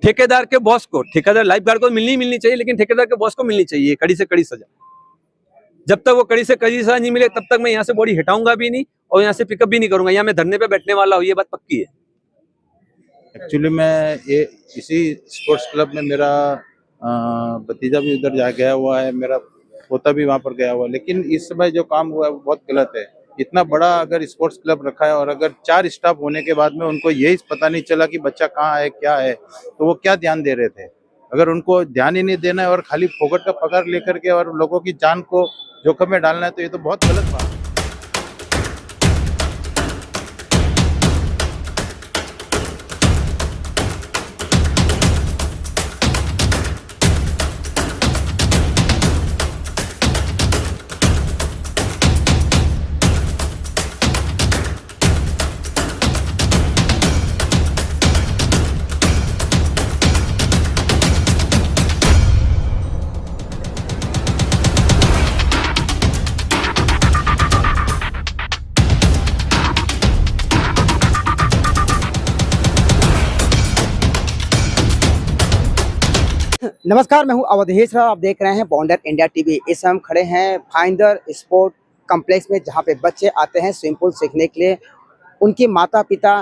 ठेकेदार के बॉस को, ठेकेदार लाइफ गार्ड को मिलनी चाहिए, लेकिन ठेकेदार के बॉस को मिलनी चाहिए कड़ी से कड़ी सजा। जब तक वो कड़ी से कड़ी सजा नहीं मिले तब तक मैं यहाँ से बॉडी हटाऊंगा भी नहीं और यहाँ से पिकअप भी नहीं करूंगा। यहाँ मैं धरने पे बैठने वाला हूँ, ये बात पक्की है। एक्चुअली मैं ये इसी स्पोर्ट्स क्लब में मेरा भतीजा भी उधर जा गया हुआ है, मेरा पोता भी वहाँ पर गया हुआ है, लेकिन इस समय जो काम हुआ है वो बहुत गलत है। इतना बड़ा अगर स्पोर्ट्स क्लब रखा है और अगर 4 स्टाफ होने के बाद में उनको यही पता नहीं चला कि बच्चा कहाँ है क्या है, तो वो क्या ध्यान दे रहे थे। अगर उनको ध्यान ही नहीं देना है और खाली फोकट का पगार लेकर के और लोगों की जान को जोखिम में डालना है, तो ये तो बहुत गलत बात है। नमस्कार, मैं हूं अवधेश राव। आप देख रहे हैं बॉन्डर इंडिया टीवी। इस समय हम खड़े हैं भाईंदर स्पोर्ट कॉम्प्लेक्स में, जहां पे बच्चे आते हैं स्विमिंग पूल सीखने के लिए। उनके माता पिता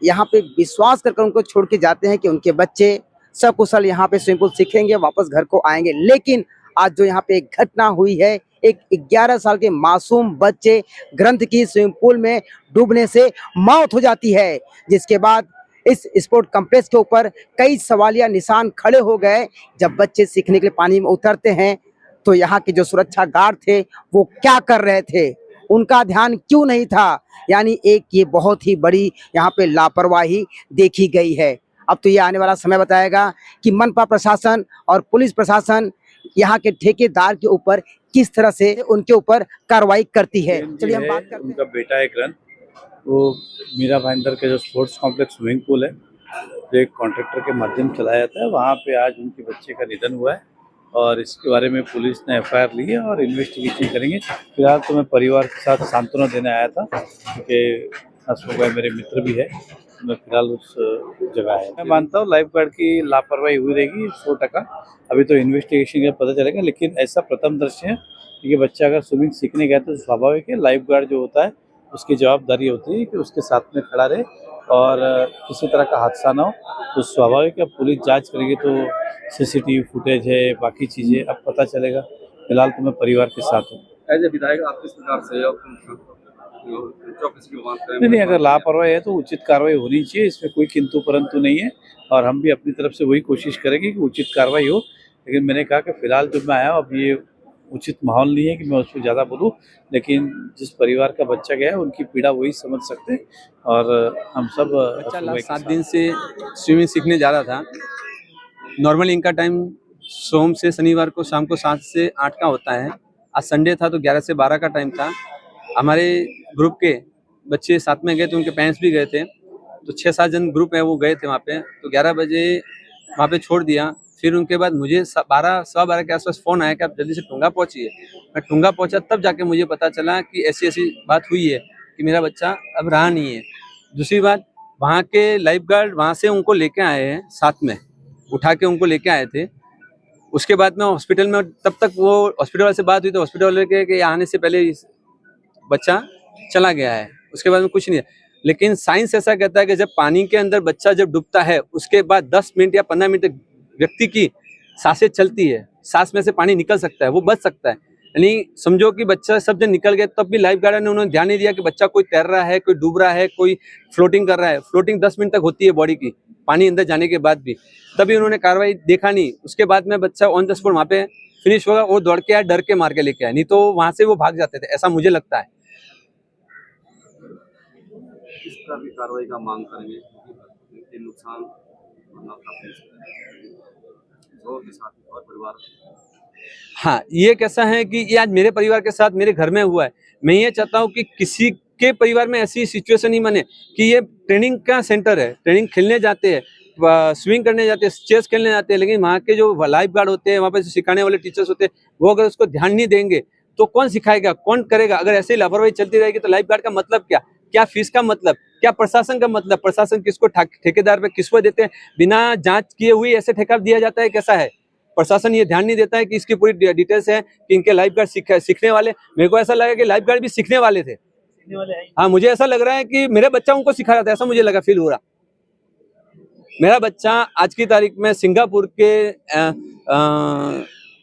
यहां पे विश्वास करके उनको छोड़ के जाते हैं कि उनके बच्चे सकुशल यहां पे स्विमिंग पूल सीखेंगे, वापस घर को आएंगे। लेकिन आज जो यहाँ पे एक घटना हुई है, एक 11 साल के मासूम बच्चे ग्रंथ की स्विमिंग पूल में डूबने से मौत हो जाती है, जिसके बाद इस स्पोर्ट कॉम्प्लेक्स के ऊपर कई सवालिया निशान खड़े हो गए। जब बच्चे सीखने के लिए पानी में उतरते हैं तो यहाँ के जो सुरक्षा गार्ड थे वो क्या कर रहे थे, उनका ध्यान क्यों नहीं था। यानी एक ये बहुत ही बड़ी यहाँ पे लापरवाही देखी गई है। अब तो ये आने वाला समय बताएगा कि मनपा प्रशासन और पुलिस प्रशासन यहाँ के ठेकेदार के ऊपर किस तरह से उनके ऊपर कार्रवाई करती है। चलिए हम बात करते हैं। उनका बेटा एक रन वो मीरा भाईंदर के जो स्पोर्ट्स कॉम्प्लेक्स स्विमिंग पूल है, जो एक कॉन्ट्रैक्टर के माध्यम चलाया जाता है, वहाँ पे आज उनके बच्चे का निधन हुआ है और इसके बारे में पुलिस ने एफआईआर ली है और इन्वेस्टिगेशन करेंगे। फिलहाल तो मैं परिवार के साथ सांत्वना देने आया था, क्योंकि अशोक भाई मेरे मित्र भी है, मैं फिलहाल उस जगह आया। मैं मानता हूँ लाइफ गार्ड की लापरवाही हुई रहेगी 100%। अभी तो इन्वेस्टिगेशन का पता चलेगा, लेकिन ऐसा प्रथम दृश्य है कि बच्चा अगर स्विमिंग सीखने गया तो स्वाभाविक है लाइफ गार्ड जो होता है उसकी जवाबदारी होती है कि उसके साथ में खड़ा रहे और किसी तरह का हादसा ना हो। तो स्वाभाविक है पुलिस जांच करेगी, तो सीसीटीवी फुटेज है, बाकी चीज़ें अब पता चलेगा। फिलहाल तो मैं परिवार के साथ हूँ। एज ए विधायक आप किस प्रकार से नहीं, अगर लापरवाही है तो उचित कार्रवाई होनी चाहिए, इसमें कोई किंतु परंतु नहीं है और हम भी अपनी तरफ से वही कोशिश करेंगे कि उचित कार्रवाई हो। लेकिन मैंने कहा कि फिलहाल जब मैं आया हूँ अब ये उचित माहौल नहीं है कि मैं उस पर ज़्यादा बोलूँ, लेकिन जिस परिवार का बच्चा गया है उनकी पीड़ा वही समझ सकते हैं और हम सब। बच्चा 7 दिन से स्विमिंग सीखने जा रहा था। नॉर्मली इनका टाइम सोम से शनिवार को शाम को 7 से 8 का होता है। आज संडे था तो 11 से 12 का टाइम था। हमारे ग्रुप के बच्चे साथ में गए थे, उनके पेरेंट्स भी गए थे, तो 6-7 जन ग्रुप है वो गए थे वहाँ पे। तो 11 बजे वहाँ पे छोड़ दिया। फिर उनके बाद मुझे 12 के आसपास फ़ोन आया कि आप जल्दी से टुंगा पहुँचिए। मैं टुंगा पहुँचा, तब जाके मुझे पता चला कि ऐसी ऐसी बात हुई है कि मेरा बच्चा अब रहा नहीं है। दूसरी बात, वहाँ के लाइफ गार्ड वहाँ से उनको लेके आए हैं, साथ में उठा के उनको लेके आए थे। उसके बाद में हॉस्पिटल में, तब तक वो हॉस्पिटल वाले से बात हुई तो हॉस्पिटल वाले के आने से पहले बच्चा चला गया है। उसके बाद में कुछ नहीं है। लेकिन साइंस ऐसा कहता है कि जब पानी के अंदर बच्चा जब डूबता है उसके बाद 10 मिनट या 15 मिनट व्यक्ति की सांसें चलती है, सांस में से पानी निकल सकता है, वो बच सकता है। यानी समझो कि बच्चा सब जन निकल गया, तब भी लाइफ गार्ड ने उन्होंने ध्यान नहीं दिया कि बच्चा कोई तैर रहा है, कोई डूब रहा है, कोई फ्लोटिंग कर रहा है। फ्लोटिंग 10 मिनट तक होती है बॉडी की, पानी अंदर जाने के बाद भी, तभी उन्होंने कार्रवाई देखा नहीं। उसके बाद में बच्चा ऑन द स्पॉट वहाँ पे फिनिश होगा, वो दौड़ के आया, डर के मार के लेके आया, नहीं तो वहाँ से वो भाग जाते थे, ऐसा मुझे लगता है। इसका भी कार्रवाई का मांग करेंगे, नुकसान के साथ और परिवार। हाँ, ये कैसा है कि ये आज मेरे परिवार के साथ मेरे घर में हुआ है। मैं ये चाहता हूँ कि किसी के परिवार में ऐसी सिचुएशन ही बने कि ये ट्रेनिंग का सेंटर है, ट्रेनिंग खेलने जाते हैं, स्विमिंग करने जाते हैं, चेस खेलने जाते हैं, लेकिन वहाँ के जो लाइफ गार्ड होते हैं, वहाँ पे सिखाने वाले टीचर्स होते हैं, वो अगर उसको ध्यान नहीं देंगे तो कौन सिखाएगा, कौन करेगा। अगर ऐसे ही लापरवाही चलती रहेगी तो लाइफ गार्ड का मतलब क्या। क्या फीस का मतलब, क्या प्रशासन का मतलब, प्रशासन किसको ठेकेदार पे किसको देते हैं, बिना जांच किए हुए ऐसे ठेका दिया जाता है, कैसा है। प्रशासन ये ध्यान नहीं देता है कि इसकी पूरी डिटेल्स है कि इनके लाइफ गार्ड सीखने वाले, मेरे को ऐसा लगा कि लाइफ गार्ड भी सीखने वाले थे। हाँ, मुझे ऐसा लग रहा है कि मेरे बच्चा उनको सिखा रहा था, ऐसा मुझे लगा, फील हो रहा। मेरा बच्चा आज की तारीख में सिंगापुर के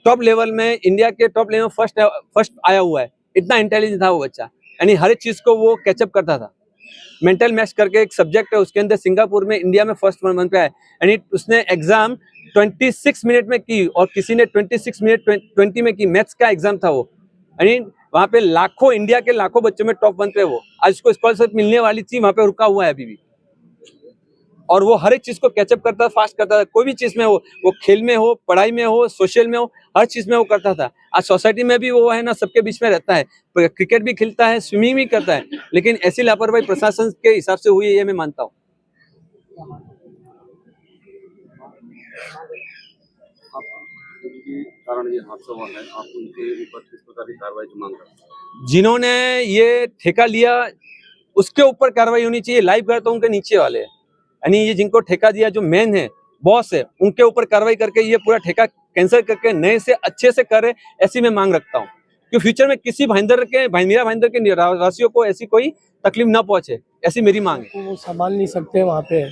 टॉप लेवल में, इंडिया के टॉप लेवल में फर्स्ट आया हुआ है। इतना इंटेलिजेंट था वो बच्चा, यानी हर एक चीज को वो कैचअप करता था। मेंटल मैथ्स करके एक सब्जेक्ट है, उसके अंदर सिंगापुर में इंडिया में फर्स्ट नंबर पे आया, यानी उसने एग्जाम 26 मिनट में की और किसी ने 26 मिनट 20 में की। मैथ्स का एग्जाम था वो, यानी वहाँ पे लाखों, इंडिया के लाखों बच्चों में टॉप 1 पे वो, आज उसको स्कॉलरशिप मिलने वाली थी, वहाँ पे रुका हुआ है अभी भी। और वो हर एक चीज को कैचअप करता था, फास्ट करता था, कोई भी चीज में हो, वो खेल में हो, पढ़ाई में हो, सोशल में हो, हर चीज में वो करता था। आज सोसाइटी में भी वो है ना, सबके बीच में रहता है, क्रिकेट भी खेलता है, स्विमिंग भी करता है, लेकिन ऐसी लापरवाही प्रशासन के हिसाब से हुई है, ये मैं मानता हूँ। उनके कारण ये हादसा हुआ है, आप उनके ऊपर किस प्रकार की कार्रवाई की मांग करते हैं? जिन्होंने ये ठेका लिया उसके ऊपर कार्रवाई होनी चाहिए। लाइफ गार्ड तो उनके नीचे वाले हैं, यानी ये जिनको ठेका दिया, जो मेन है, बॉस है, उनके ऊपर कार्रवाई करके ये पूरा ठेका कैंसिल करके नए से अच्छे से करे, ऐसी मैं मांग रखता हूँ कि फ्यूचर में किसी मीरा भाईंदर के निवासियों को ऐसी कोई तकलीफ ना पहुंचे, ऐसी मेरी मांग है। वो संभाल नहीं सकते, वहाँ पे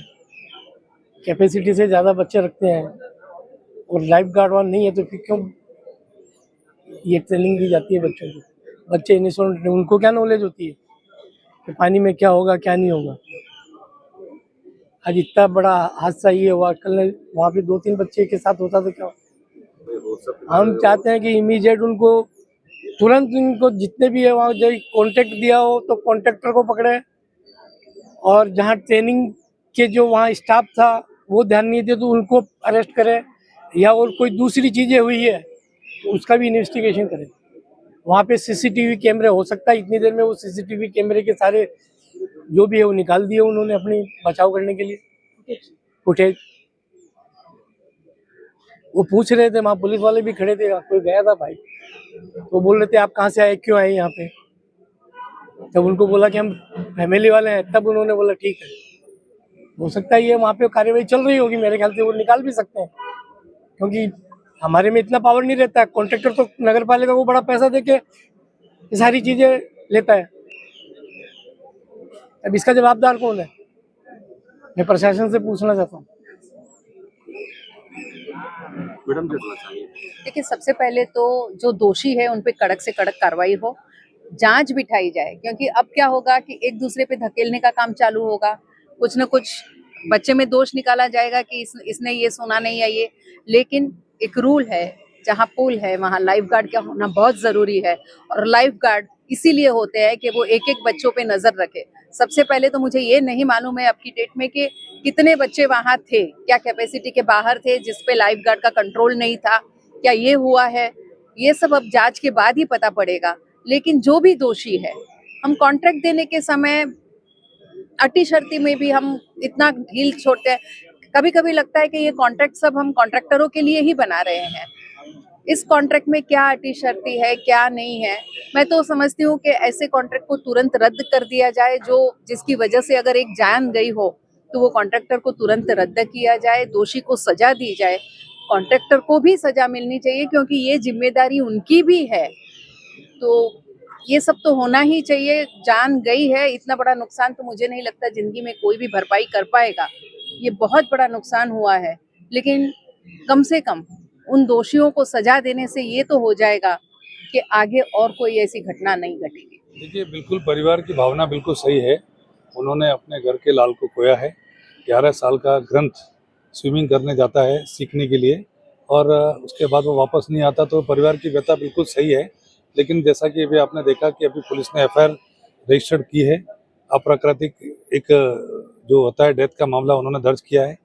कैपेसिटी से ज़्यादा बच्चे रखते हैं और लाइफ गार्ड वहाँ नहीं है, तो फिर क्यों ये ट्रेनिंग दी जाती है बच्चों को? बच्चे इनिशियल, उनको क्या नॉलेज होती है कि पानी में क्या होगा क्या नहीं होगा। आज इतना बड़ा हादसा ये हुआ, कल वहाँ पे 2-3 बच्चे के साथ होता तो क्या। हम चाहते हैं कि इमीडिएट उनको तुरंत, उनको जितने भी है वहाँ जो कॉन्ट्रैक्ट दिया हो तो कॉन्ट्रैक्टर को पकड़े, और जहाँ ट्रेनिंग के जो वहाँ स्टाफ था वो ध्यान नहीं दे तो उनको अरेस्ट करे, या और कोई दूसरी चीज़ें हुई है तो उसका भी इन्वेस्टिगेशन करें। वहाँ पे सीसीटीवी कैमरे हो सकता है, इतनी देर में वो सीसीटीवी कैमरे के सारे जो भी है वो निकाल दिए उन्होंने अपनी बचाव करने के लिए फुटेज। वो पूछ रहे थे, वहाँ पुलिस वाले भी खड़े थे, कोई गया था भाई, तो बोल रहे थे आप कहाँ से आए, क्यों आए यहाँ पे। जब उनको बोला कि हम फैमिली वाले हैं, तब उन्होंने बोला ठीक है। हो सकता है ये वहाँ पे कार्यवाही चल रही होगी, मेरे ख्याल से वो निकाल भी सकते हैं, क्योंकि हमारे में इतना पावर नहीं रहता है। कॉन्ट्रैक्टर तो नगर पालिका को बड़ा पैसा देके ये सारी चीजें लेता है। अब इसका जवाबदार कौन है, मैं प्रशासन से पूछना चाहता हूँ। मैडम क्या बोलना चाहिए? देखिए, सबसे पहले तो जो दोषी है उन पे कड़क से कड़क कार्रवाई हो, जांच बिठाई जाए, क्योंकि अब क्या होगा कि एक दूसरे पे धकेलने का काम चालू होगा, कुछ न कुछ बच्चे में दोष निकाला जाएगा कि इसने ये सुना नहीं है ये। लेकिन एक रूल है, जहाँ पुल है वहाँ लाइफ गार्ड का होना बहुत जरूरी है, और लाइफ गार्ड इसीलिए होते हैं कि वो एक एक बच्चों पे नजर रखे। सबसे पहले तो मुझे ये नहीं मालूम है अब की डेट में कि कितने बच्चे वहाँ थे, क्या कैपेसिटी के बाहर थे जिसपे लाइफ गार्ड का कंट्रोल नहीं था, क्या ये हुआ है, ये सब अब जांच के बाद ही पता पड़ेगा। लेकिन जो भी दोषी है, हम कॉन्ट्रैक्ट देने के समय अटी शर्ती में भी हम इतना ढील छोड़ते हैं। कभी कभी लगता है कि ये कॉन्ट्रैक्ट सब हम कॉन्ट्रैक्टरों के लिए ही बना रहे हैं। इस कॉन्ट्रैक्ट में क्या अटी शर्ती है, क्या नहीं है। मैं तो समझती हूँ कि ऐसे कॉन्ट्रैक्ट को तुरंत रद्द कर दिया जाए, जो जिसकी वजह से अगर एक जान गई हो तो वो कॉन्ट्रैक्टर को तुरंत रद्द किया जाए, दोषी को सजा दी जाए। कॉन्ट्रैक्टर को भी सजा मिलनी चाहिए, क्योंकि ये जिम्मेदारी उनकी भी है। तो ये सब तो होना ही चाहिए। जान गई है, इतना बड़ा नुकसान तो मुझे नहीं लगता जिंदगी में कोई भी भरपाई कर पाएगा। ये बहुत बड़ा नुकसान हुआ है, लेकिन कम से कम उन दोषियों को सजा देने से ये तो हो जाएगा कि आगे और कोई ऐसी घटना नहीं घटेगी। देखिए, बिल्कुल परिवार की भावना बिल्कुल सही है। उन्होंने अपने घर के लाल को खोया है। 11 साल का ग्रंथ स्विमिंग करने जाता है सीखने के लिए, और उसके बाद वो वापस नहीं आता, तो परिवार की व्यथा बिल्कुल सही है। लेकिन जैसा कि अभी आपने देखा कि अभी पुलिस ने FIR रजिस्टर्ड की है, अप्राकृतिक एक जो होता है डेथ का मामला उन्होंने दर्ज किया है।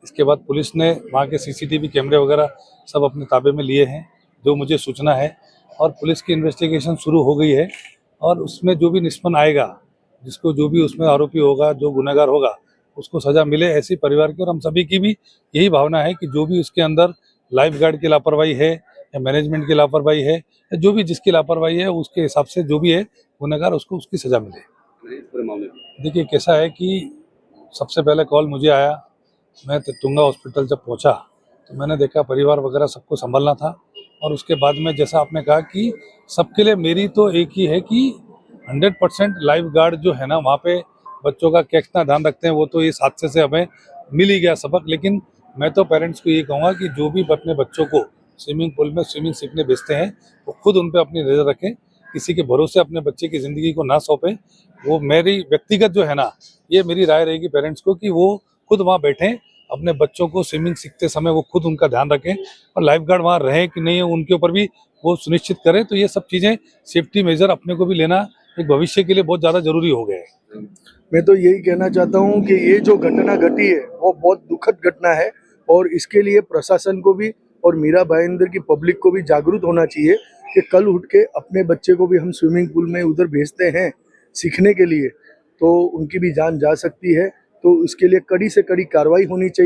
इसके बाद पुलिस ने वहाँ के CCTV कैमरे वगैरह सब अपने ताबे में लिए हैं, जो मुझे सूचना है, और पुलिस की इन्वेस्टिगेशन शुरू हो गई है। और उसमें जो भी निष्पन्न आएगा, जिसको जो भी उसमें आरोपी होगा, जो गुनहगार होगा, उसको सजा मिले, ऐसी परिवार की और हम सभी की भी यही भावना है कि जो भी उसके अंदर लाइफ गार्ड की लापरवाही है या मैनेजमेंट की लापरवाही है या जो भी जिसकी लापरवाही है, उसके हिसाब से जो भी है गुनहगार, उसको उसकी सजा मिले। पूरे मामले में देखिए कैसा है कि सबसे पहले कॉल मुझे आया, मैं तुंगा हॉस्पिटल जब पहुंचा तो मैंने देखा परिवार वगैरह सबको संभालना था। और उसके बाद में जैसा आपने कहा कि सबके लिए मेरी तो एक ही है कि 100% लाइफ गार्ड जो है ना वहाँ पे बच्चों का कितना ध्यान रखते हैं वो तो इस हादसे से हमें मिल ही गया सबक। लेकिन मैं तो पेरेंट्स को ये कहूँगा कि जो भी अपने बच्चों को स्विमिंग पूल में स्विमिंग सीखने भेजते हैं वो खुद उन पर अपनी नज़र रखें, किसी के भरोसे अपने बच्चे की ज़िंदगी को ना सौंपें। वो मेरी व्यक्तिगत जो है ना, ये मेरी राय रहेगी पेरेंट्स को कि वो खुद वहाँ बैठें, अपने बच्चों को स्विमिंग सीखते समय वो खुद उनका ध्यान रखें और लाइफ गार्ड वहाँ रहे कि नहीं उनके ऊपर भी वो सुनिश्चित करें। तो ये सब चीज़ें सेफ्टी मेजर अपने को भी लेना एक भविष्य के लिए बहुत ज़्यादा जरूरी हो गया है। मैं तो यही कहना चाहता हूँ कि ये जो घटना घटी है वो बहुत दुखद घटना है और इसके लिए प्रशासन को भी और मीरा भाईंदर की पब्लिक को भी जागरूक होना चाहिए कि कल उठ के अपने बच्चे को भी हम स्विमिंग पूल में उधर भेजते हैं सीखने के लिए तो उनकी भी जान जा सकती है। तो इसके लिए कड़ी से कड़ी कार्रवाई होनी चाहिए।